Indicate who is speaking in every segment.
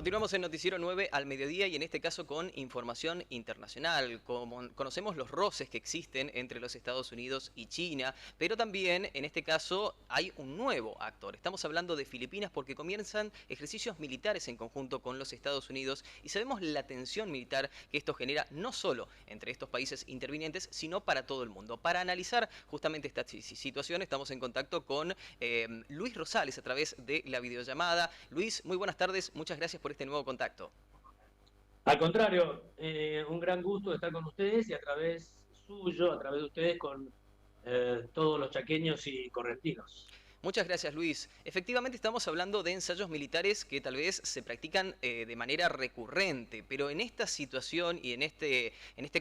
Speaker 1: Continuamos en Noticiero 9 al mediodía y en este caso con información internacional. Como conocemos los roces que existen entre los Estados Unidos y China, pero también en este caso hay un nuevo actor. Estamos hablando de Filipinas porque comienzan ejercicios militares en conjunto con los Estados Unidos y sabemos la tensión militar que esto genera no solo entre estos países intervinientes, sino para todo el mundo. Para analizar justamente esta situación estamos en contacto con Luis Rosales a través de la videollamada. Luis, muy buenas tardes, muchas gracias por este nuevo contacto.
Speaker 2: Al contrario, un gran gusto estar con ustedes y a través suyo, a través de ustedes, con todos los chaqueños y correntinos.
Speaker 1: Muchas gracias, Luis. Efectivamente estamos hablando de ensayos militares que tal vez se practican de manera recurrente, pero en esta situación y en este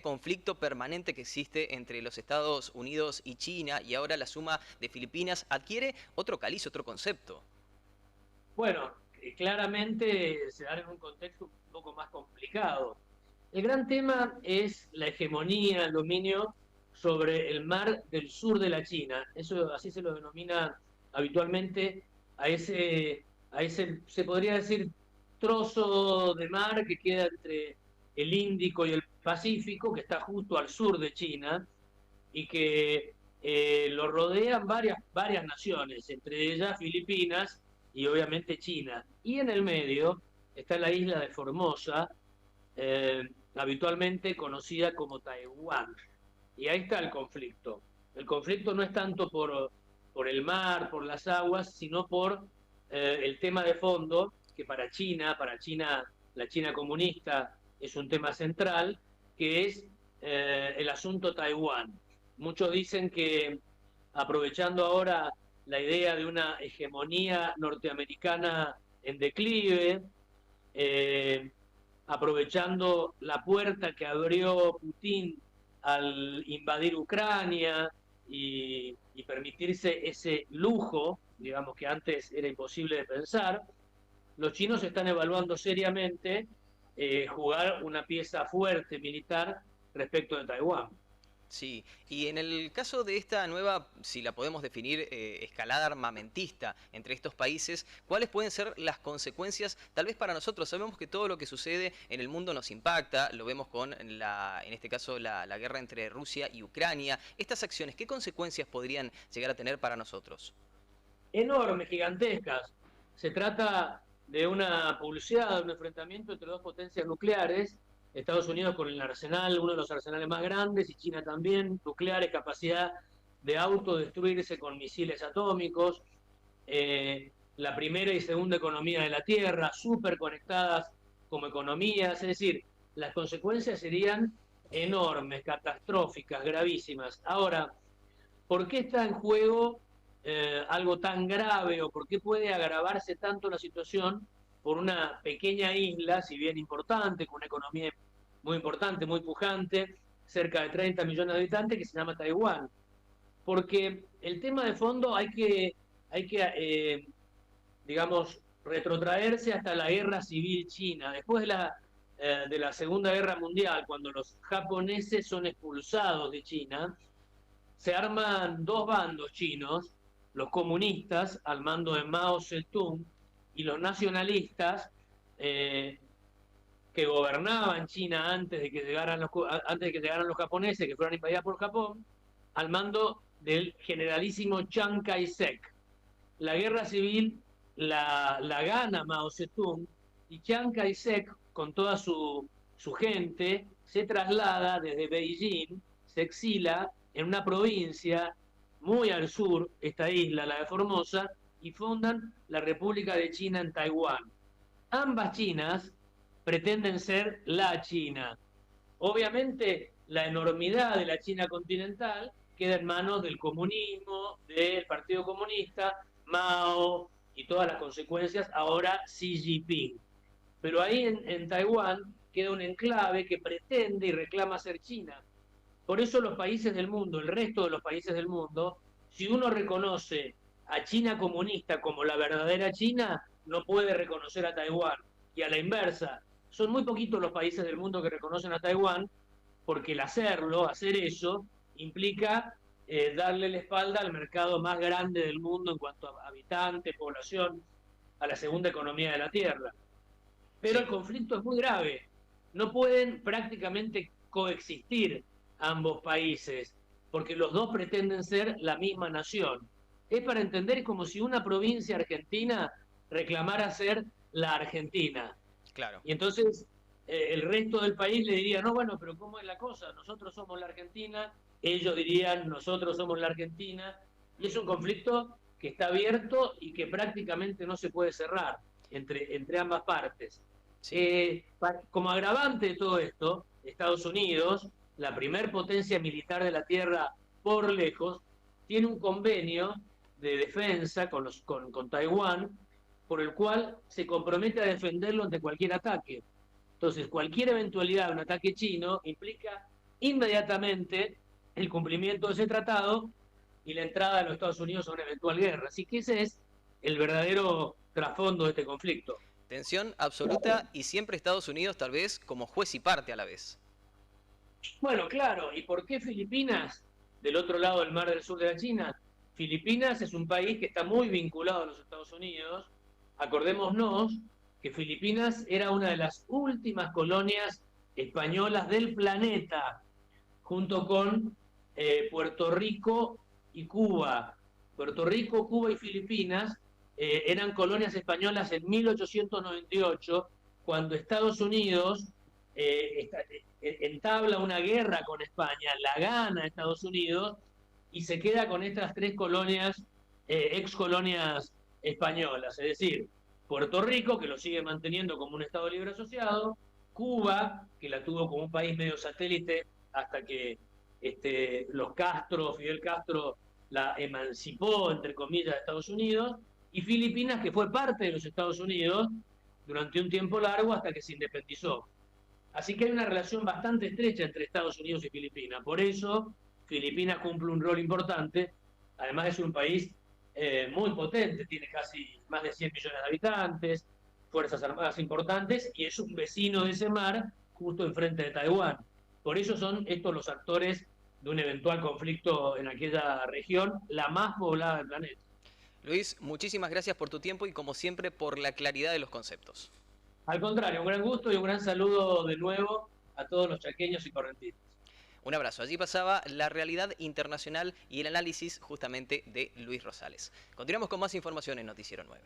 Speaker 1: conflicto permanente que existe entre los Estados Unidos y China y ahora la suma de Filipinas adquiere otro caliz, otro concepto.
Speaker 2: Bueno, claramente se da en un contexto un poco más complicado. El gran tema es la hegemonía, el dominio sobre el mar del sur de la China. Eso así se lo denomina habitualmente a ese, se podría decir, trozo de mar que queda entre el Índico y el Pacífico, que está justo al sur de China y que lo rodean varias naciones, entre ellas Filipinas y obviamente China. Y en el medio está la isla de Formosa, habitualmente conocida como Taiwán. Y ahí está el conflicto. El conflicto no es tanto por el mar, por las aguas, sino por el tema de fondo, que para China, la China comunista es un tema central, que es el asunto Taiwán. Muchos dicen que aprovechando ahora la idea de una hegemonía norteamericana en declive, eh, aprovechando la puerta que abrió Putin al invadir Ucrania y permitirse ese lujo, digamos que antes era imposible de pensar, los chinos están evaluando seriamente jugar una pieza fuerte militar respecto de Taiwán.
Speaker 1: Sí, y en el caso de esta nueva, si la podemos definir, escalada armamentista entre estos países, ¿cuáles pueden ser las consecuencias tal vez para nosotros? Sabemos que todo lo que sucede en el mundo nos impacta, lo vemos con en este caso la guerra entre Rusia y Ucrania. Estas acciones, ¿qué consecuencias podrían llegar a tener para nosotros?
Speaker 2: Enormes, gigantescas. Se trata de una pulseada, de un enfrentamiento entre dos potencias nucleares, Estados Unidos con el arsenal, uno de los arsenales más grandes, y China también, nucleares, capacidad de autodestruirse con misiles atómicos, la primera y segunda economía de la Tierra, súper conectadas como economías, es decir, las consecuencias serían enormes, catastróficas, gravísimas. Ahora, ¿por qué está en juego algo tan grave o por qué puede agravarse tanto la situación por una pequeña isla, si bien importante, con una economía muy importante, muy pujante, cerca de 30 millones de habitantes, que se llama Taiwán? Porque el tema de fondo hay que digamos, retrotraerse hasta la guerra civil china. Después de la Segunda Guerra Mundial, cuando los japoneses son expulsados de China, se arman dos bandos chinos, los comunistas al mando de Mao Zedong y los nacionalistas eh, que gobernaban China antes de que llegaran los japoneses, que fueron invadidas por Japón, al mando del generalísimo Chiang Kai-shek. La guerra civil la gana Mao Zedong y Chiang Kai-shek, con toda su gente, se traslada desde Beijing, se exila en una provincia muy al sur, esta isla, la de Formosa, y fundan la República de China en Taiwán. Ambas Chinas pretenden ser la China. Obviamente, la enormidad de la China continental queda en manos del comunismo, del Partido Comunista, Mao y todas las consecuencias, ahora Xi Jinping. Pero ahí en Taiwán queda un enclave que pretende y reclama ser China. Por eso los países del mundo, el resto de los países del mundo, si uno reconoce a China comunista como la verdadera China, no puede reconocer a Taiwán. Y a la inversa, son muy poquitos los países del mundo que reconocen a Taiwán, porque el hacer eso, implica darle la espalda al mercado más grande del mundo en cuanto a habitantes, población, a la segunda economía de la Tierra. Pero el conflicto es muy grave. No pueden prácticamente coexistir ambos países, porque los dos pretenden ser la misma nación. Es para entender como si una provincia argentina reclamara ser la Argentina.
Speaker 1: Claro.
Speaker 2: Y entonces el resto del país le diría, no, bueno, pero ¿cómo es la cosa? Nosotros somos la Argentina, ellos dirían, nosotros somos la Argentina, y es un conflicto que está abierto y que prácticamente no se puede cerrar entre ambas partes.
Speaker 1: Sí.
Speaker 2: Como agravante de todo esto, Estados Unidos, la primer potencia militar de la Tierra por lejos, tiene un convenio de defensa con Taiwán, por el cual se compromete a defenderlo ante cualquier ataque. Entonces, cualquier eventualidad de un ataque chino implica inmediatamente el cumplimiento de ese tratado y la entrada de los Estados Unidos a una eventual guerra. Así que ese es el verdadero trasfondo de este conflicto.
Speaker 1: Tensión absoluta y siempre Estados Unidos tal vez como juez y parte a la vez.
Speaker 2: Bueno, claro, ¿y por qué Filipinas, del otro lado del mar del sur de la China? Filipinas es un país que está muy vinculado a los Estados Unidos. Acordémonos que Filipinas era una de las últimas colonias españolas del planeta, junto con Puerto Rico y Cuba. Puerto Rico, Cuba y Filipinas eran colonias españolas en 1898, cuando Estados Unidos entabla una guerra con España, la gana Estados Unidos y se queda con estas tres colonias, ex colonias españolas, es decir, Puerto Rico, que lo sigue manteniendo como un Estado libre asociado, Cuba, que la tuvo como un país medio satélite hasta que Fidel Castro la emancipó, entre comillas, de Estados Unidos, y Filipinas, que fue parte de los Estados Unidos durante un tiempo largo hasta que se independizó. Así que hay una relación bastante estrecha entre Estados Unidos y Filipinas. Por eso, Filipinas cumple un rol importante. Además, es un país muy potente, tiene casi más de 100 millones de habitantes, fuerzas armadas importantes, y es un vecino de ese mar justo enfrente de Taiwán. Por eso son estos los actores de un eventual conflicto en aquella región, la más poblada del planeta.
Speaker 1: Luis, muchísimas gracias por tu tiempo y como siempre por la claridad de los conceptos.
Speaker 2: Al contrario, un gran gusto y un gran saludo de nuevo a todos los chaqueños y correntinos.
Speaker 1: Un abrazo. Allí pasaba la realidad internacional y el análisis justamente de Luis Rosales. Continuamos con más información en Noticiero 9.